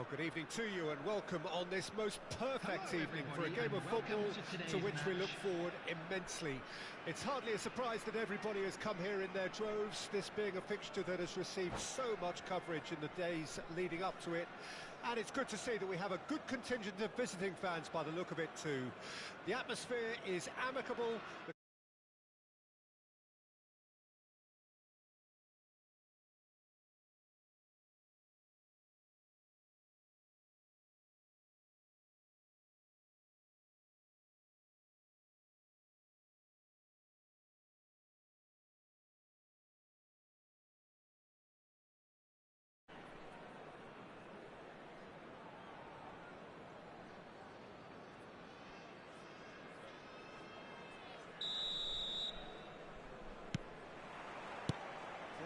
Well, good evening to you and welcome on this most perfect evening for a game of football to which we look forward immensely. It's hardly a surprise that everybody has come here in their droves, this being a fixture that has received so much coverage in the days leading up to it. And it's good to see that we have a good contingent of visiting fans by the look of it too. The atmosphere is amicable.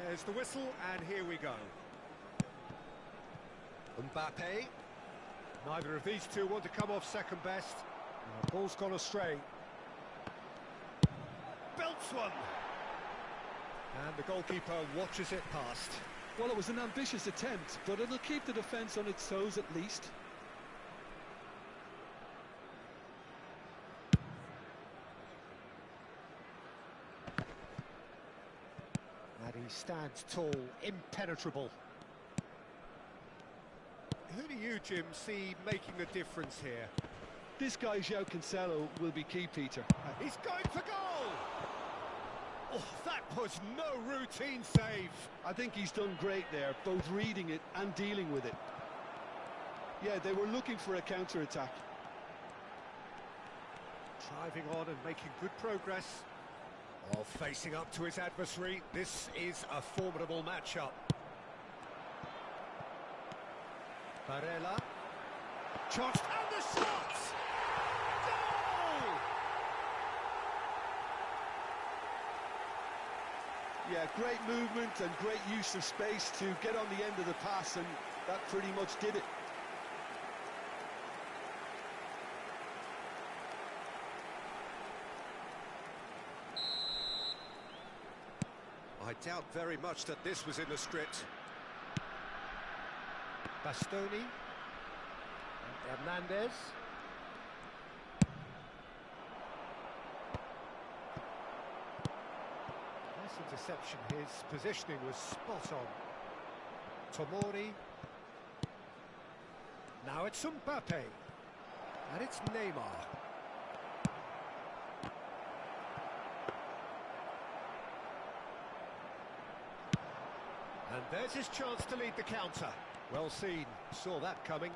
There's the whistle, and here we go. Mbappe. Neither of these two want to come off second best. And the ball's gone astray. Belts one. And the goalkeeper watches it past. Well, it was an ambitious attempt, but it'll keep the defence on its toes at least. And he stands tall, impenetrable. Who do you, Jim, see making a difference here? This guy, João Cancelo, will be key, Peter. He's going for goal! Oh, that was no routine save. I think he's done great there, both reading it and dealing with it. Yeah, they were looking for a counter-attack. Driving on and making good progress. Oh, facing up to his adversary, this is a formidable matchup. Barella. Chance, and the shot! Goal! Yeah, great movement and great use of space to get on the end of the pass, and that pretty much did it. I doubt very much that this was in the script. Bastoni. Hernandez. Nice interception. His positioning was spot on. Tomori. Now it's Mbappe. And it's Neymar. And there's his chance to lead the counter. Well seen, saw that coming.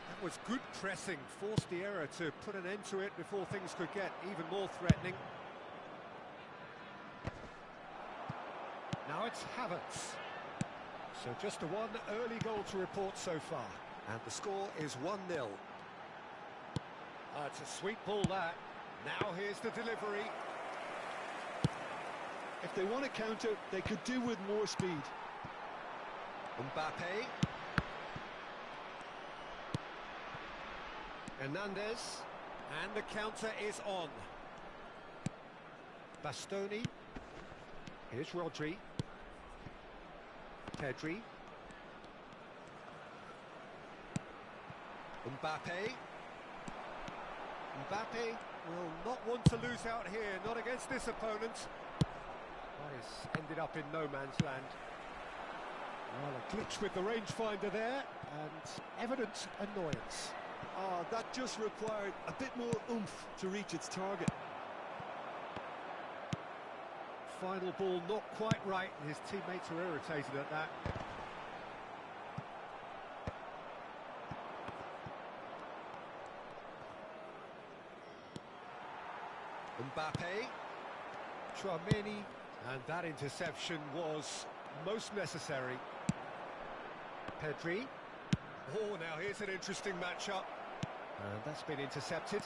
That was good pressing, forced the error to put an end to it before things could get even more threatening. Now it's Havertz. So just a one early goal to report so far. And the score is 1-0. It's a sweet ball that. Now here's the delivery. If they want to counter, they could do with more speed. Mbappe. Hernandez. And the counter is on. Bastoni. Here's Rodri. Pedri. Mbappe. Mbappe will not want to lose out here, not against this opponent. He's ended up in no man's land. Well, a glitch with the rangefinder there, and evident annoyance. That just required a bit more oomph to reach its target. Final ball not quite right, and his teammates are irritated at that. Mbappe. Chouameni. And that interception was most necessary. Pedri. Oh, now here's an interesting matchup. And that's been intercepted.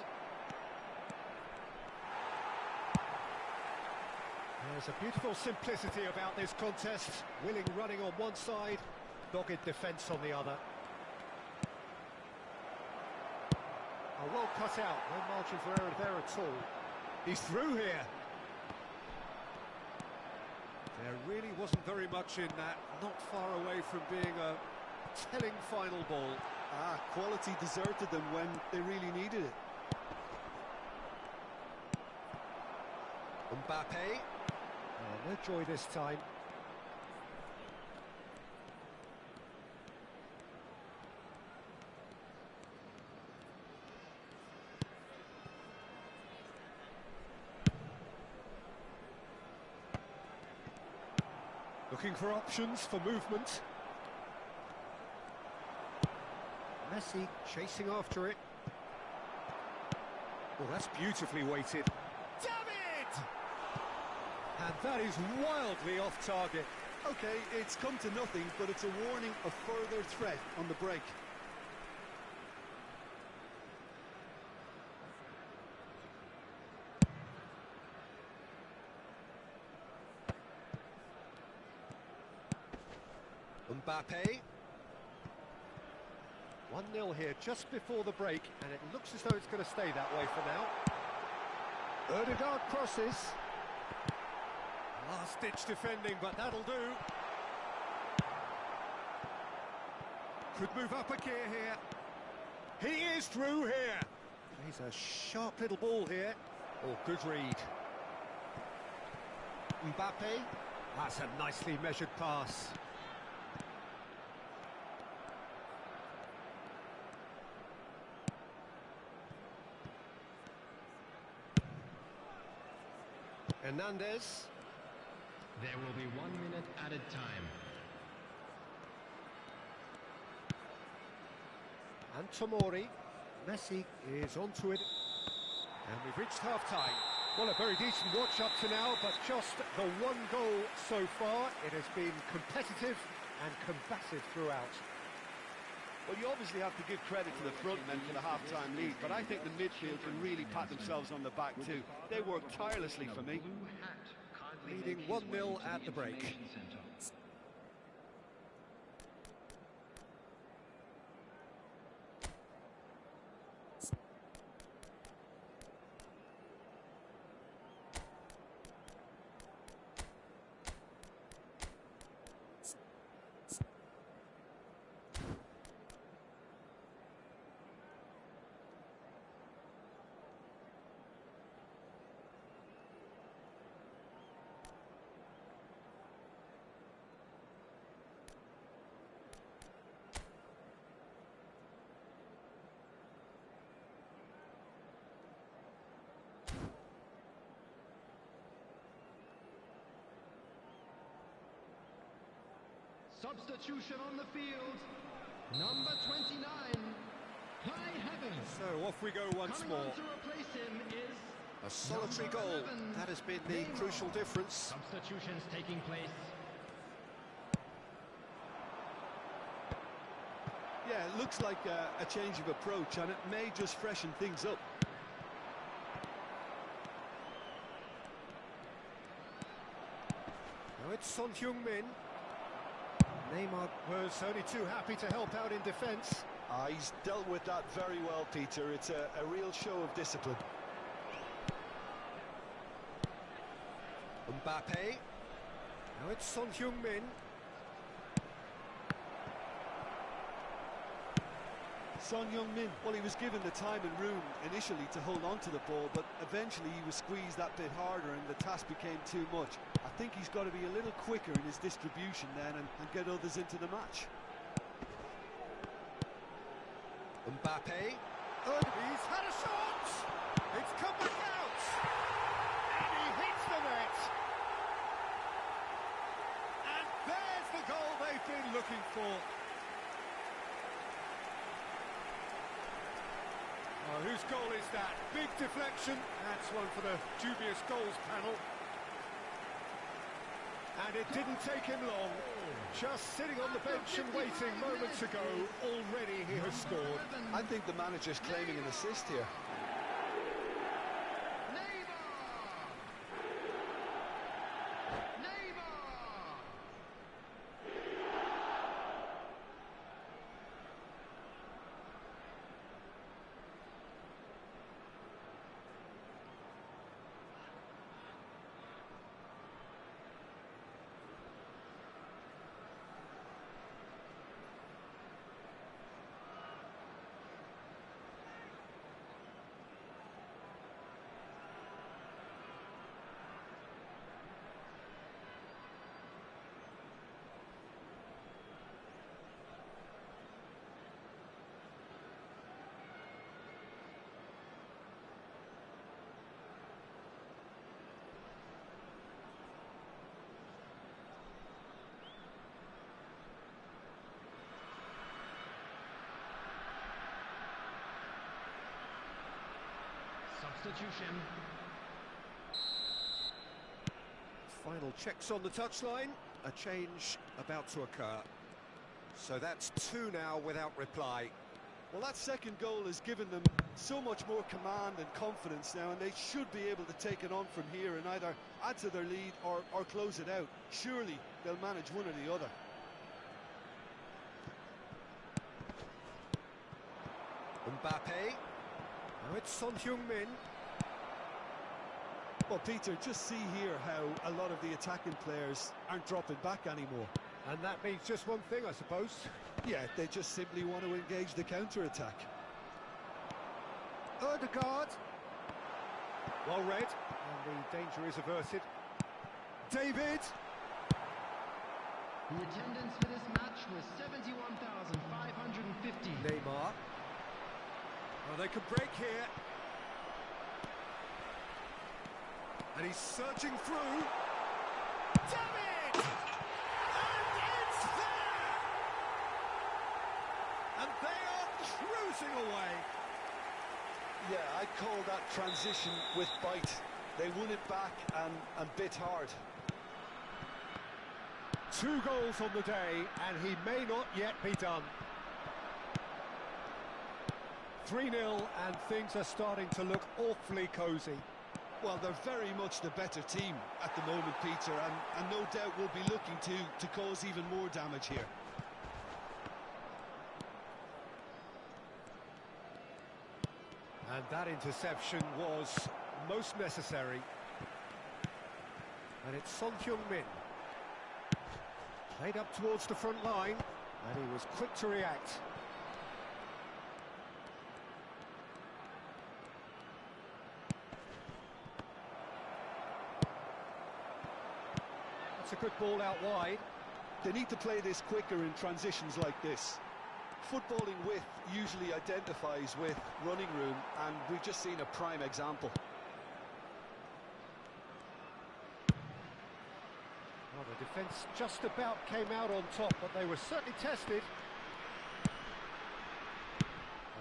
There's a beautiful simplicity about this contest. Willing running on one side, dogged defence on the other. Oh, well cut out, no margin for error there at all. He's through here. There really wasn't very much in that, not far away from being a telling final ball. Quality deserted them when they really needed it. Mbappe. Oh, no joy this time. Looking for options for movement. Messi chasing after it. Oh, that's beautifully weighted. David! And that is wildly off target. Okay, it's come to nothing, but it's a warning of further threat on the break. Mbappe. 1-0 here just before the break, and it looks as though it's going to stay that way for now. Ødegaard crosses. Last-ditch defending, but that'll do. Could move up a gear here. He is through here. He's a sharp little ball here. Oh, good read. Mbappe. That's a nicely measured pass. Hernandez. There will be 1 minute added time. And Tomori. Messi is onto it. And we've reached half-time. Well, a very decent watch up to now, but just the one goal so far. It has been competitive and combative throughout. Well, you obviously have to give credit to the front men for the half-time lead, but I think the midfield can really pat themselves on the back too. They worked tirelessly for me. Leading 1-0 at the break. Substitution on the field. Number 29. High heavens. So off we go once Coming more. on to replace him is A solitary goal. 11. That has been the crucial difference. Substitutions taking place. Yeah, it looks like a change of approach, and it may just freshen things up. Now it's Son Heung-min. Neymar was only too happy to help out in defence. He's dealt with that very well, Peter. It's a real show of discipline. Mbappe. Now it's Son Heung-min. Son Heung-min, well, he was given the time and room initially to hold on to the ball, but eventually he was squeezed that bit harder and the task became too much. I think he's got to be a little quicker in his distribution then and get others into the match. Mbappe. He's had a shot! It's come back out! And he hits the net! And there's the goal they've been looking for. Oh, whose goal is that? Big deflection. That's one for the dubious goals panel. And it didn't take him long. Just sitting on the bench and waiting moments ago, already he has scored. I think the manager's claiming an assist here. substitution. Final checks on the touchline. A change about to occur. So that's two now without reply. Well, that second goal has given them so much more command and confidence now, and they should be able to take it on from here and either add to their lead or close it out. Surely they'll manage one or the other. Mbappe. Now it's Son Heung-min. Well, Peter, just see here how a lot of the attacking players aren't dropping back anymore. And that means just one thing, I suppose. Yeah, they just simply want to engage the counter-attack. Ødegaard. Well read, and the danger is averted. David. The attendance for this match was 71,550. Neymar. Well, they could break here. And he's surging through. David! And it's there! And they are cruising away. Yeah, I'd call that transition with bite. They won it back and bit hard. 2 goals on the day, and he may not yet be done. 3-0, and things are starting to look awfully cosy. Well, they're very much the better team at the moment, Peter, and no doubt will be looking to cause even more damage here. And that interception was most necessary. And it's Son Heung-min. Played up towards the front line, and he was quick to react. That's a good ball out wide. They need to play this quicker in transitions like this. Footballing width usually identifies with running room, and we've just seen a prime example. Well, the defence just about came out on top, but they were certainly tested.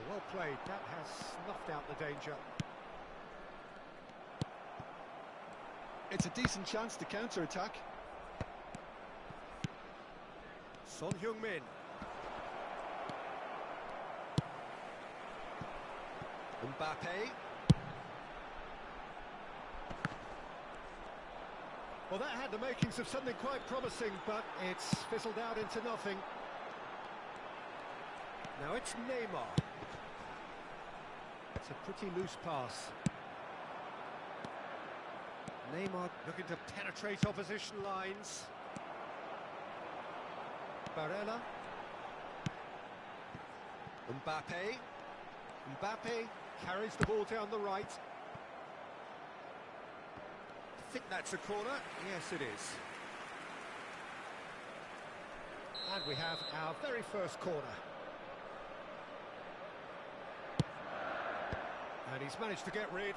Well played, that has snuffed out the danger. It's a decent chance to counter-attack. Son Heung-min. Mbappe. Well, that had the makings of something quite promising, but it's fizzled out into nothing. Now it's Neymar. It's a pretty loose pass. Neymar looking to penetrate opposition lines. Barella. Mbappe. Mbappe carries the ball down the right. I think that's a corner. Yes, it is. And we have our very first corner. And he's managed to get rid.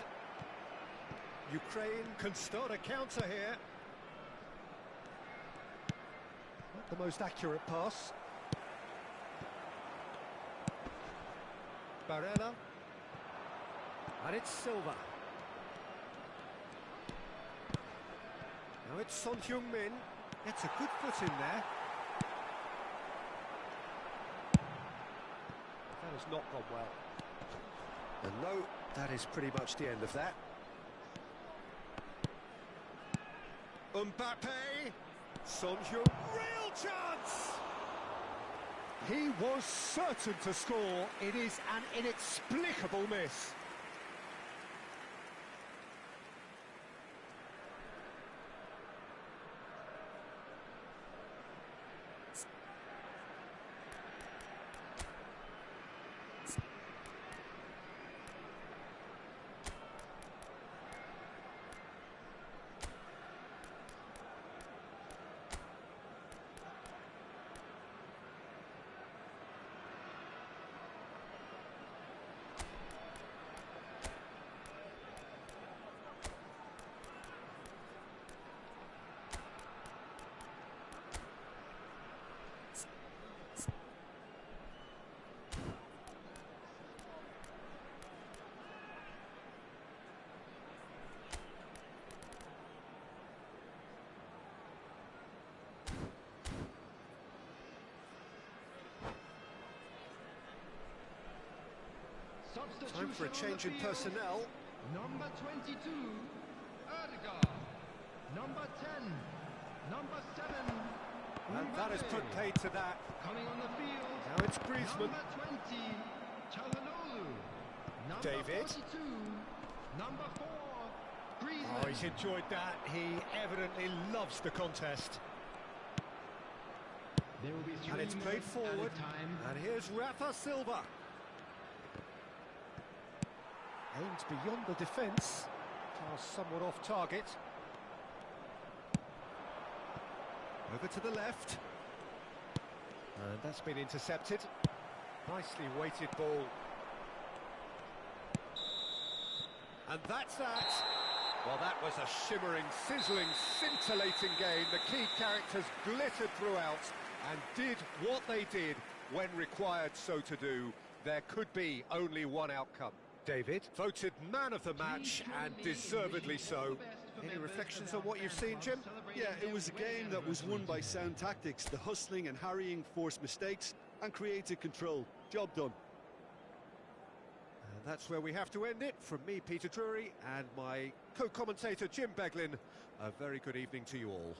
Ukraine can start a counter here. Not the most accurate pass. Barella. And it's Silva. Now it's Son Heung-min. Gets a good foot in there. That has not gone well. And no, that is pretty much the end of that. Mbappe. Son Heung. Real chance! He was certain to score. It is an inexplicable miss. Time for a change in personnel. Number 22, Erdegaard. Number 10, number 7. And that has put paid to that. Coming on the field. Now it's Griezmann. Number 20, Çalhanoğlu. Number David. 42, number 4, Griezmann. Oh, he's enjoyed that. He evidently loves the contest. There will be And it's 3 played minutes forward. added time. And here's Rafa Silva. Aimed beyond the defence. Pass somewhat off target. Over to the left. And that's been intercepted. Nicely weighted ball. And that's that. Well, that was a shimmering, sizzling, scintillating game. The key characters glittered throughout and did what they did when required so to do. There could be only one outcome. David, voted man of the match, and deservedly so. Any reflections on what you've seen, Jim? Yeah, it was a game that was won by sound tactics. The hustling and harrying forced mistakes and created control. Job done. And that's where we have to end it. From me, Peter Drury, and my co-commentator, Jim Beglin, a very good evening to you all.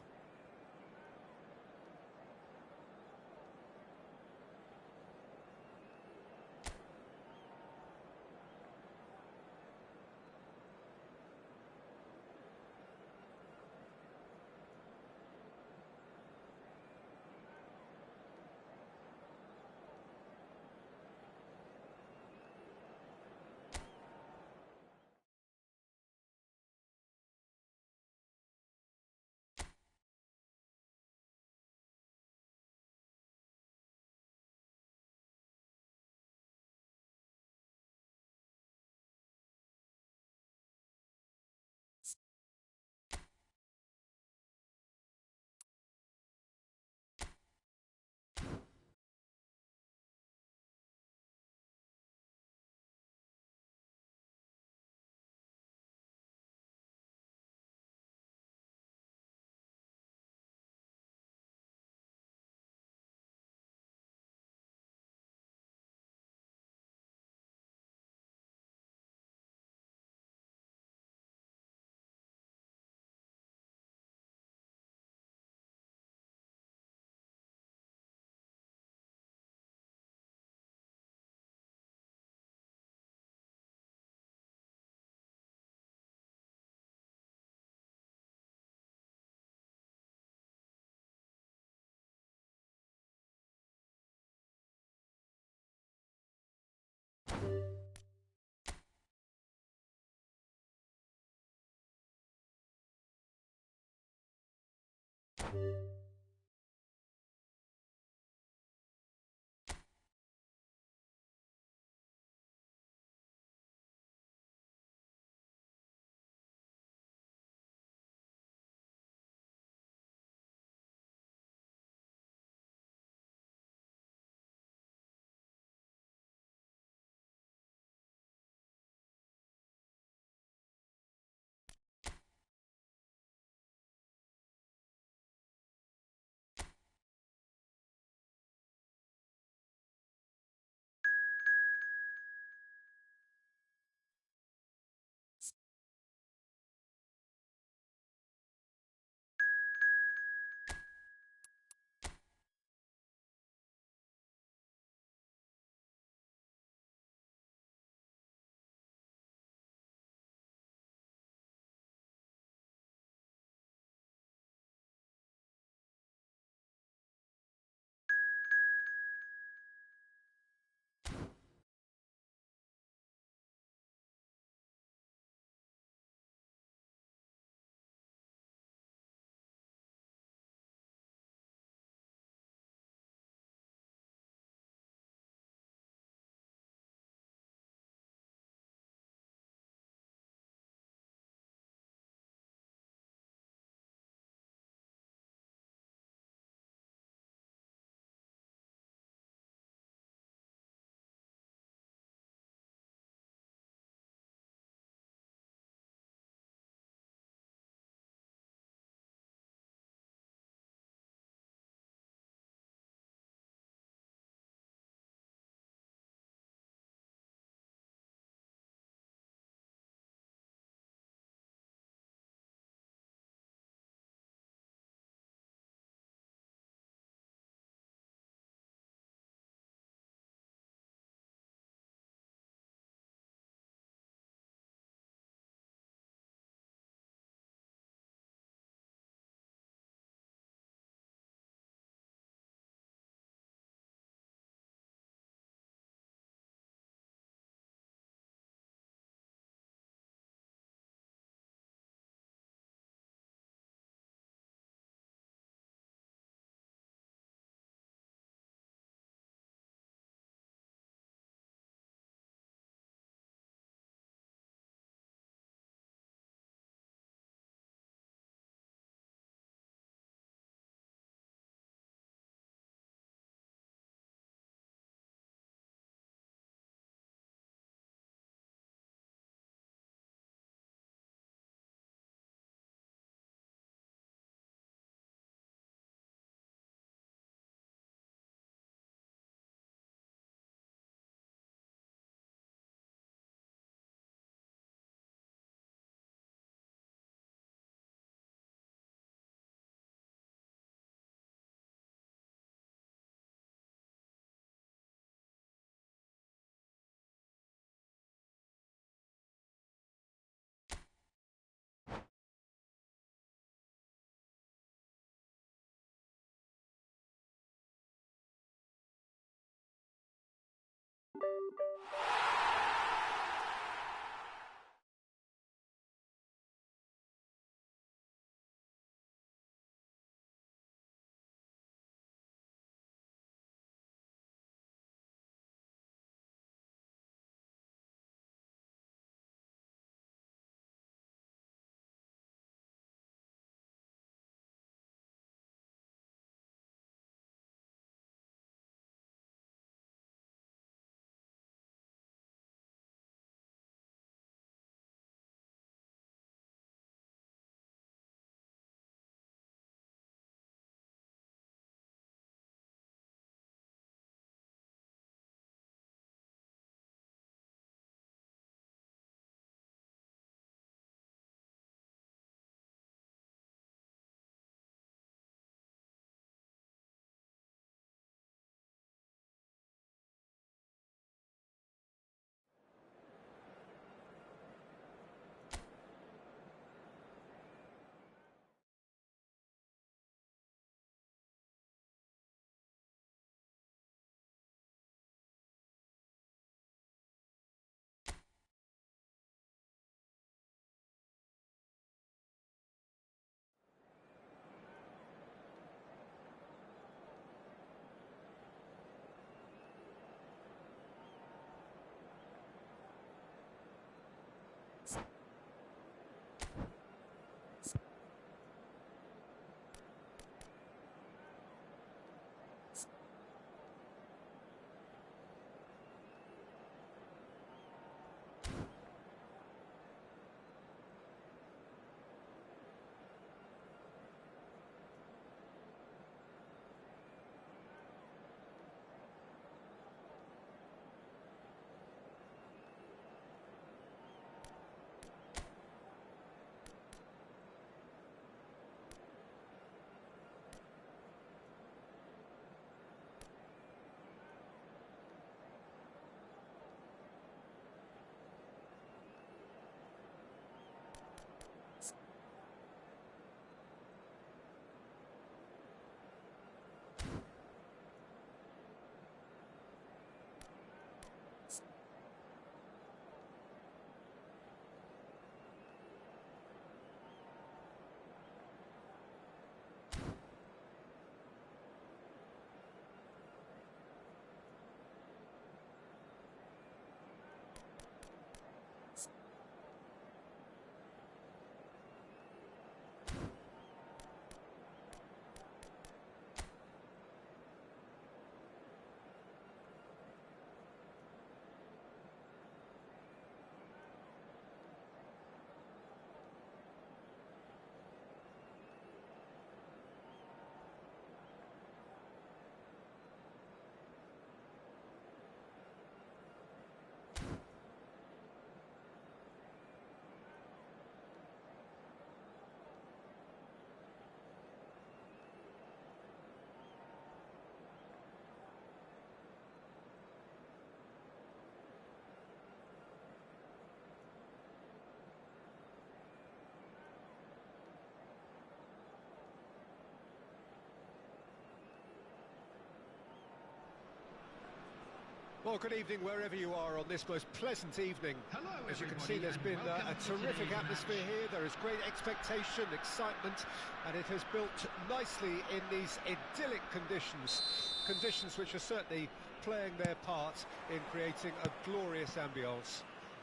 Well, good evening wherever you are on this most pleasant evening. Hello, As you can everybody, see, there's and been welcome a to terrific today's atmosphere match. here. There is great expectation, excitement, and it has built nicely in these idyllic conditions. Conditions which are certainly playing their part in creating a glorious ambience.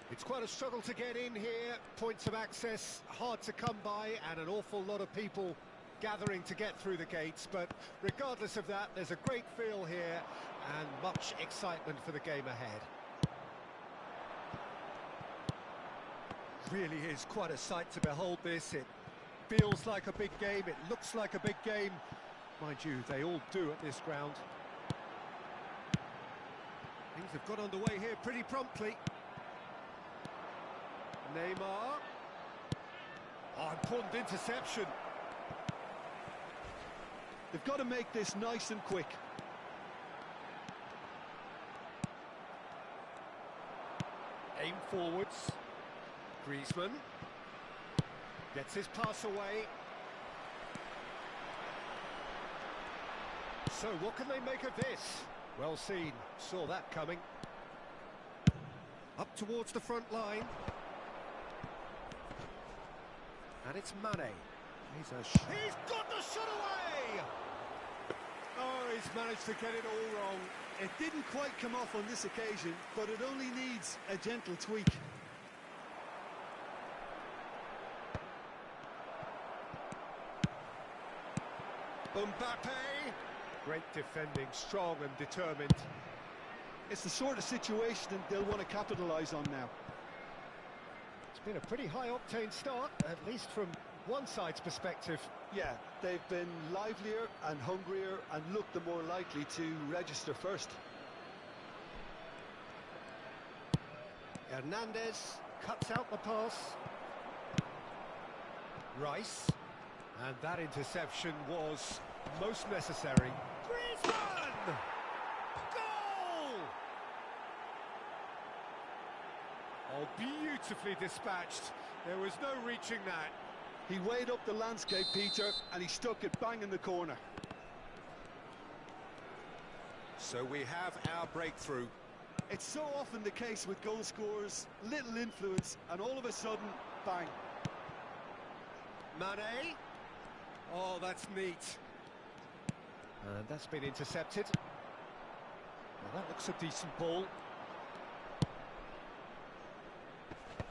It's quite a struggle to get in here, points of access hard to come by, and an awful lot of people gathering to get through the gates, but regardless of that, there's a great feel here and much excitement for the game ahead. Really is quite a sight to behold this. It feels like a big game, it looks like a big game. Mind you, they all do at this ground. Things have got underway here pretty promptly. Neymar. Oh, important interception. They've got to make this nice and quick. Aim forwards. Griezmann gets his pass away. So what can they make of this? Well seen, saw that coming. Up towards the front line. And it's Mane. He's got the shot away! Oh, he's managed to get it all wrong. It didn't quite come off on this occasion, but it only needs a gentle tweak. Mbappe. Great defending, strong and determined. It's the sort of situation they'll want to capitalise on now. It's been a pretty high-octane start, at least from one side's perspective. Yeah, they've been livelier and hungrier and looked the more likely to register first. Hernandez cuts out the pass. Rice. And that interception was most necessary. Griezmann! Goal! Oh, beautifully dispatched. There was no reaching that. He weighed up the landscape, Peter, and he stuck it bang in the corner. So we have our breakthrough. It's so often the case with goal scorers, little influence, and all of a sudden, bang. Mane. Oh, that's neat. And that's been intercepted. Well, that looks a decent ball.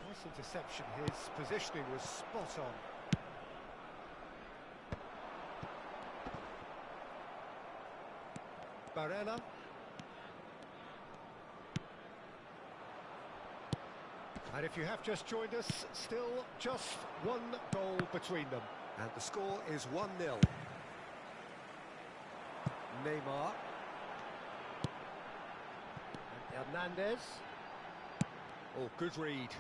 Nice interception. His positioning was spot on. Barella. And if you have just joined us, still just one goal between them. And the score is 1-0. Neymar. And Hernandez. Oh, good read.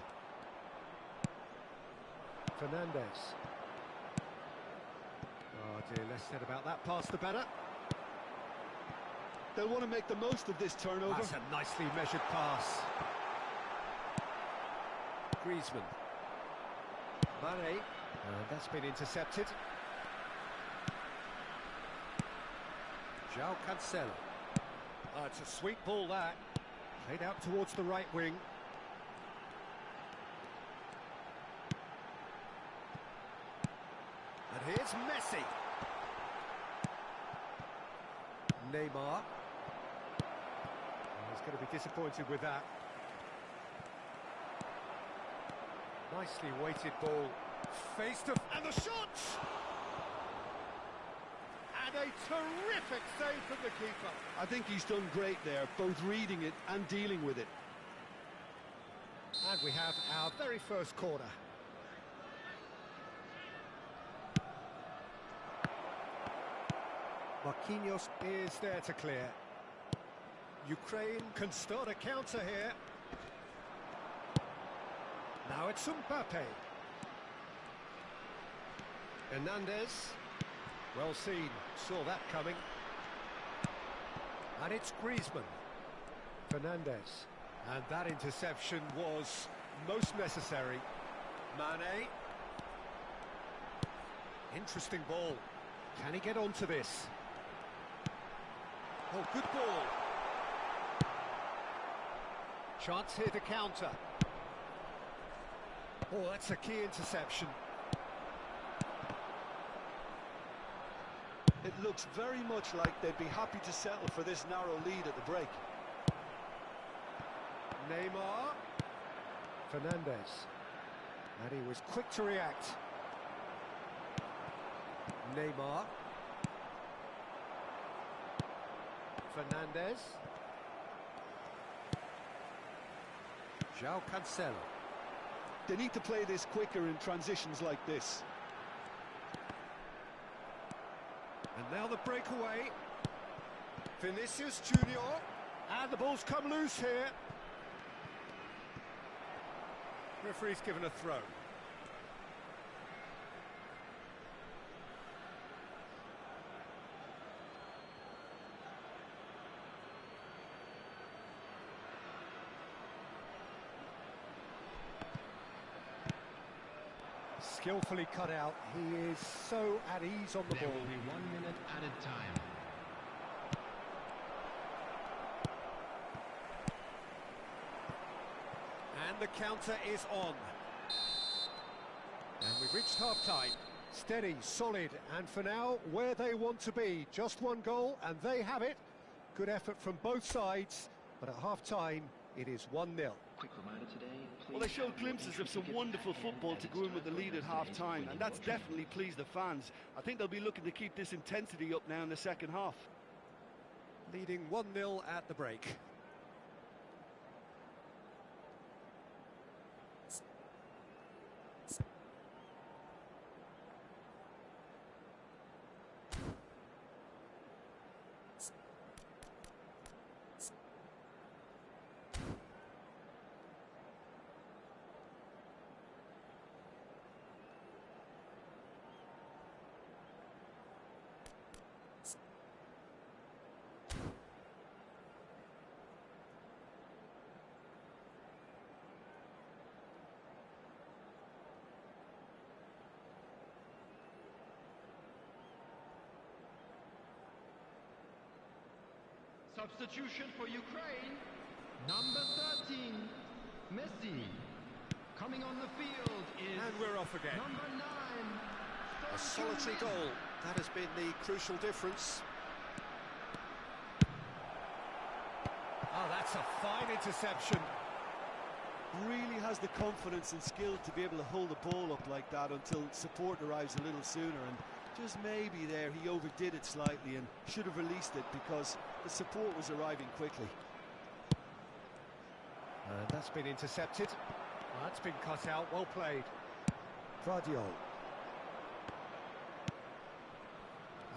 Fernandez. Oh dear, less said about that pass the better. They'll want to make the most of this turnover. That's a nicely measured pass. Griezmann. Mane. That's been intercepted. João Cancelo. Oh, it's a sweet ball that. Played out towards the right wing. And here's Messi. Neymar. Oh, he's going to be disappointed with that. Nicely weighted ball. Face to... and the shot! And a terrific save from the keeper. I think he's done great there, both reading it and dealing with it. And we have our very first corner. Marquinhos is there to clear. Ukraine can start a counter here. Now it's Mbappe. Hernandez. Well seen, saw that coming. And it's Griezmann. Fernandez. And that interception was most necessary. Mane. Interesting ball. Can he get onto this? Oh, good ball. Chance here to counter. Oh, that's a key interception. It looks very much like they'd be happy to settle for this narrow lead at the break. Neymar. Fernandez. And he was quick to react. Neymar. Fernandez. João Cancelo. They need to play this quicker in transitions like this. And now the breakaway. Vinicius Junior. And the ball's come loose here. Referee's given a throw. Skillfully cut out. He is so at ease on the There ball. will be 1 minute added time. And the counter is on. And we've reached half-time. Steady, solid, and for now, where they want to be. Just one goal, and they have it. Good effort from both sides, but at half-time, it is 1-0. Quick reminder today. Well, they showed glimpses of some wonderful football to go in with the lead at half-time, and that's definitely pleased the fans. I think they'll be looking to keep this intensity up now in the second half. Leading 1-0 at the break. Substitution for Ukraine. Number 13, Messi. Coming on the field is And we're off again. number 9. A solitary goal. That has been the crucial difference. Oh, that's a fine interception. Really has the confidence and skill to be able to hold the ball up like that until support arrives a little sooner, and just maybe there he overdid it slightly and should have released it because the support was arriving quickly. And that's been intercepted. That's been cut out, well played. Vardiol.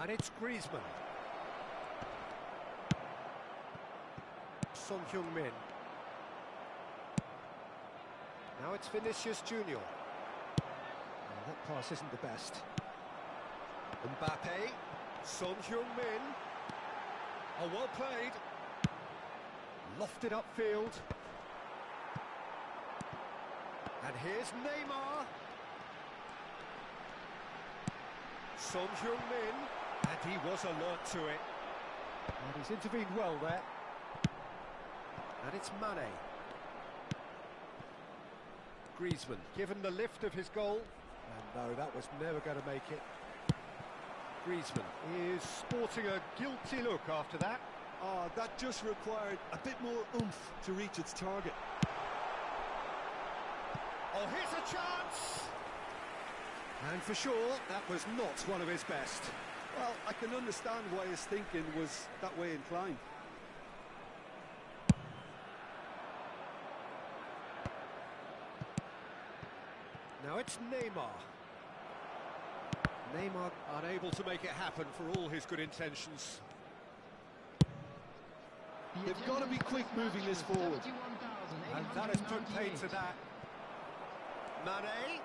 And it's Griezmann. Son Heung-min. Now it's Vinicius Junior. Oh, that pass isn't the best. Mbappe. Son Heung-min. Oh, well played. Lofted upfield. And here's Neymar. Son Heung-min. And he was alert to it. And he's intervened well there. And it's Mane. Griezmann, given the lift of his goal. And no, that was never going to make it. Griezmann is sporting a guilty look after that. That just required a bit more oomph to reach its target. Oh, here's a chance! And for sure, that was not one of his best. Well, I can understand why his thinking was that way inclined. Now it's Neymar. Neymar unable to make it happen for all his good intentions. They've got to be quick moving this forward. And that has put paid to that. Mane.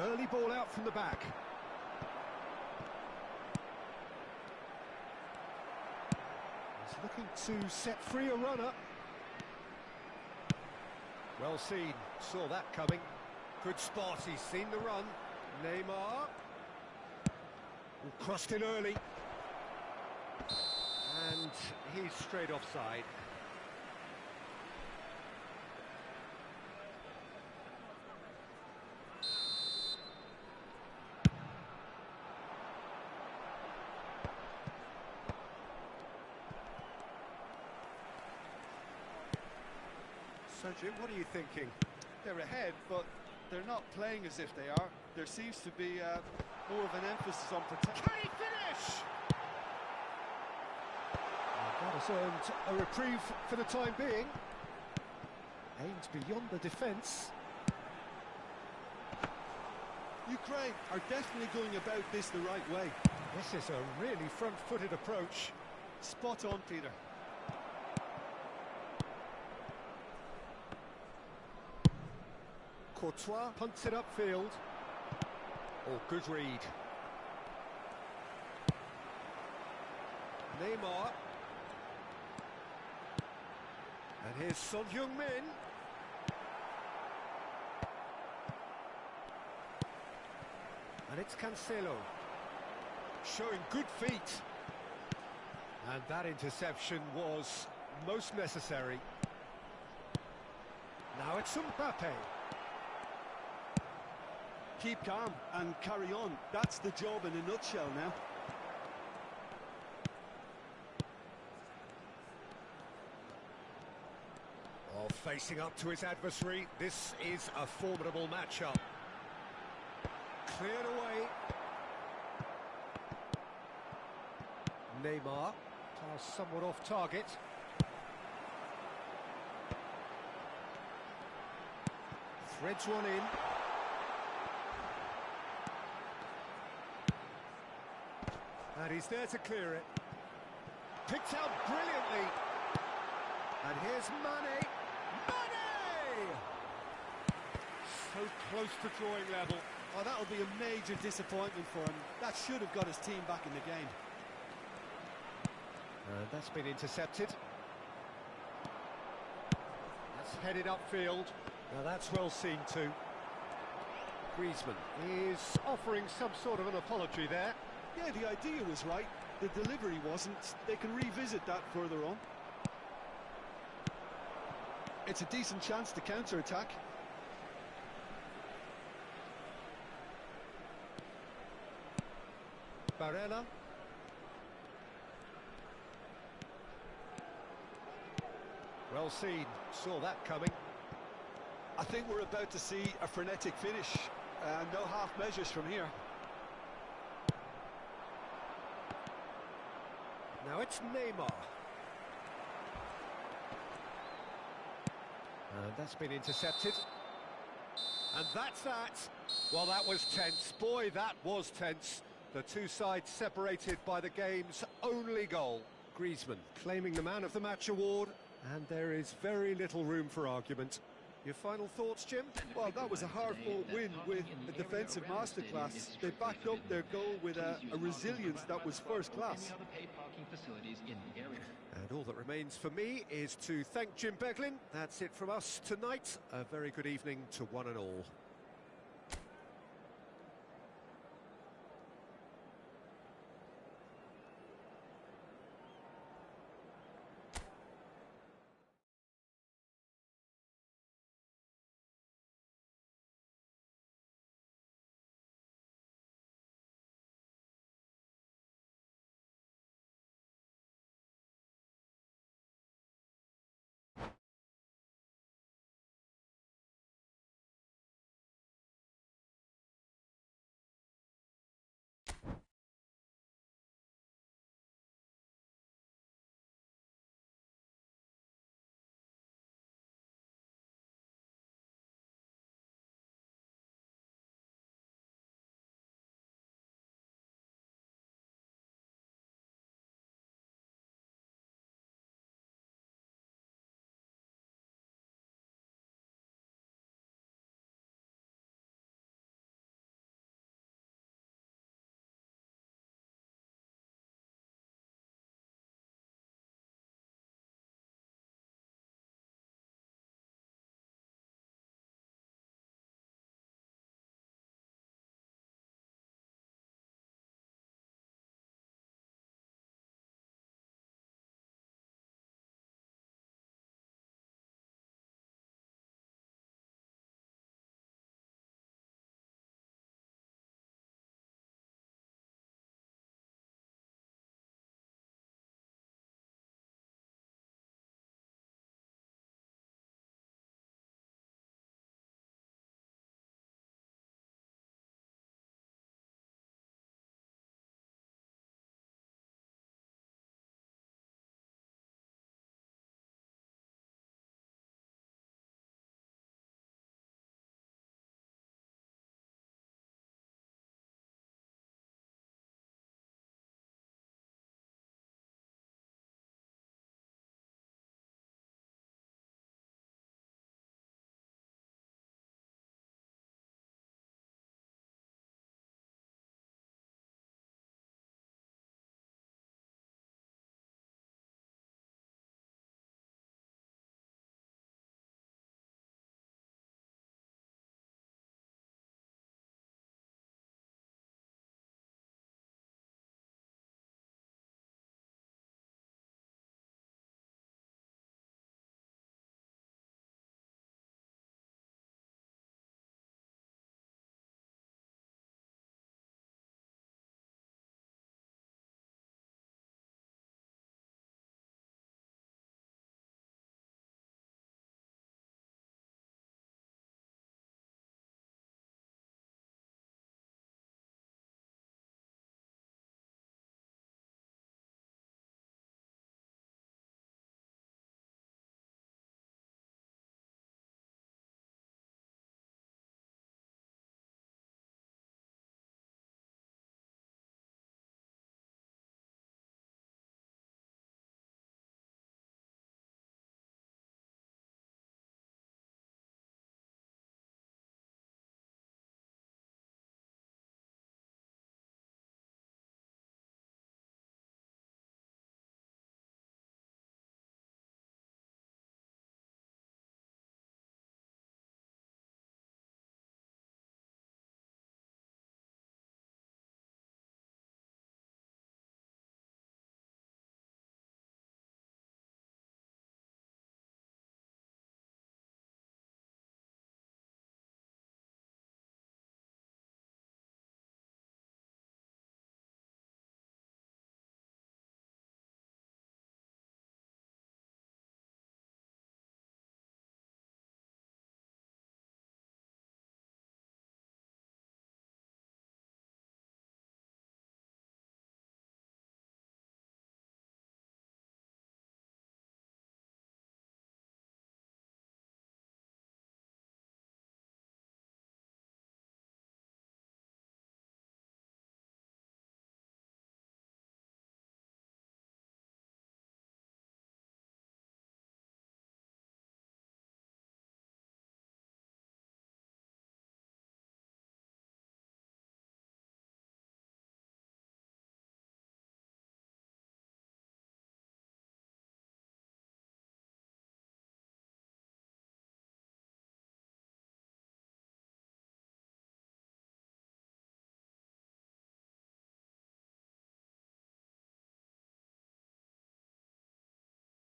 Early ball out from the back. He's looking to set free a runner. Well seen, saw that coming. Good spot, he's seen the run. Neymar. Crossed in early. And he's straight offside. So, Jim, what are you thinking? They're ahead, but they're not playing as if they are. There seems to be more of an emphasis on protection. Can he finish? That has earned a reprieve for the time being. Aimed beyond the defence. Ukraine are definitely going about this the right way. This is a really front-footed approach. Spot on, Peter. Courtois punts it upfield. Oh, good read. Neymar. And here's Son Heung-min. And it's Cancelo. Showing good feet. And that interception was most necessary. Now it's Mbappe. Keep calm and carry on. That's the job in a nutshell now. Oh, facing up to his adversary, this is a formidable matchup. Cleared away. Neymar, pass somewhat off target. Threads one in. And he's there to clear it. Picked out brilliantly. And here's Mane. Mane! So close to drawing level. Oh, that'll be a major disappointment for him. That should have got his team back in the game. That's been intercepted. That's headed upfield. Now that's well seen too. Griezmann is offering some sort of an apology there. Yeah, the idea was right. The delivery wasn't. They can revisit that further on. It's a decent chance to counter-attack. Barella. Well seen, saw that coming. I think we're about to see a frenetic finish. No half measures from here. Now it's Neymar. And that's been intercepted. And that's that. Well, that was tense. Boy, that was tense. The two sides separated by the game's only goal. Griezmann claiming the Man of the Match award, and there is very little room for argument. Your final thoughts, Jim? Well, that was a hard-fought win with a defensive masterclass. They backed up their goal with a resilience that was first class. And all that remains for me is to thank Jim Beglin. That's it from us tonight. A very good evening to one and all.